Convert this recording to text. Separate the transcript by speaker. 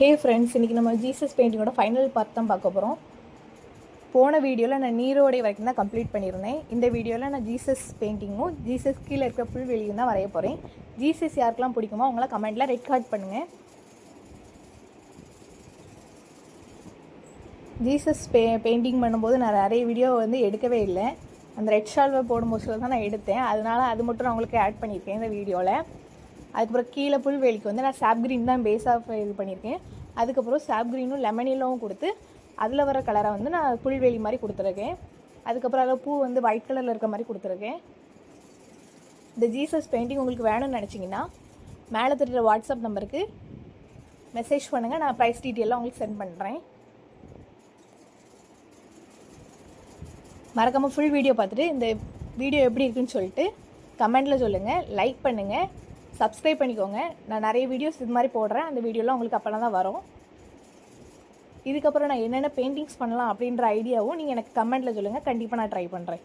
Speaker 1: Hey friends, இன்றைக்கி நம்ம Jesus பெயிண்டிங்கோட final part தான் பார்க்க போகிறோம். போன வீடியோவில் நான் நீரோடை வரைக்கும் தான் கம்ப்ளீட் பண்ணியிருந்தேன். இந்த வீடியோவில் நான் ஜீசஸ் பெயிண்டிங்கும் ஜீசஸ் கீழே இருக்கிற புல்வெளியும் தான் வரைய போகிறேன். ஜீசஸ் யாருக்கெல்லாம் பிடிக்குமோ அவங்களாம் கமெண்ட்டில் ரெக்கார்ட் பண்ணுங்கள். ஜீசஸ் பெயிண்டிங் பண்ணும்போது நான் நிறைய வீடியோ எடுக்கவே இல்லை. அந்த ரெட் ஷால்வை போடும் போஸ்டில் தான் நான் எடுத்தேன். அதனால் அது மட்டும் நான் உங்களுக்கு ஆட் பண்ணியிருக்கேன் இந்த வீடியோவில். அதுக்கப்புறம் கீழே புல்வெளிக்கு நான் சாப் க்ரீன் தான் பேஸாக இது பண்ணியிருக்கேன். அதுக்கப்புறம் சாப் க்ரீனும் லெமன் எல்லோவும் கொடுத்து அதில் வர கலரை நான் புல்வெளி மாதிரி கொடுத்துருக்கேன். அதுக்கப்புறம் அதில் பூ ஒயிட் கலரில் இருக்க மாதிரி கொடுத்துருக்கேன். இந்த ஜீசஸ் பெயிண்டிங் உங்களுக்கு வேணும்னு நினச்சிங்கன்னா மேலே தெரிகிற வாட்ஸ்அப் நம்பருக்கு மெசேஜ் பண்ணுங்கள். நான் ப்ரைஸ் டீட்டெயிலாம் உங்களுக்கு சென்ட் பண்ணுறேன். மறக்காமல் ஃபுல் வீடியோ பார்த்துட்டு இந்த வீடியோ எப்படி இருக்குன்னு சொல்லிட்டு கமெண்ட்டில் சொல்லுங்கள். லைக் பண்ணுங்கள், சப்ஸ்கிரைப் பண்ணிக்கோங்க. நான் நிறைய வீடியோஸ் இது மாதிரி போடுறேன். அந்த வீடியோலாம் உங்களுக்கு அப்போலாம் தான் வரும். இதுக்கப்புறம் நான் என்னென்ன பெயிண்டிங்ஸ் பண்ணலாம் அப்படின்ற ஐடியாவும் நீங்கள் எனக்கு கமெண்ட்டில் சொல்லுங்கள். கண்டிப்பாக நான் ட்ரை பண்ணுறேன்.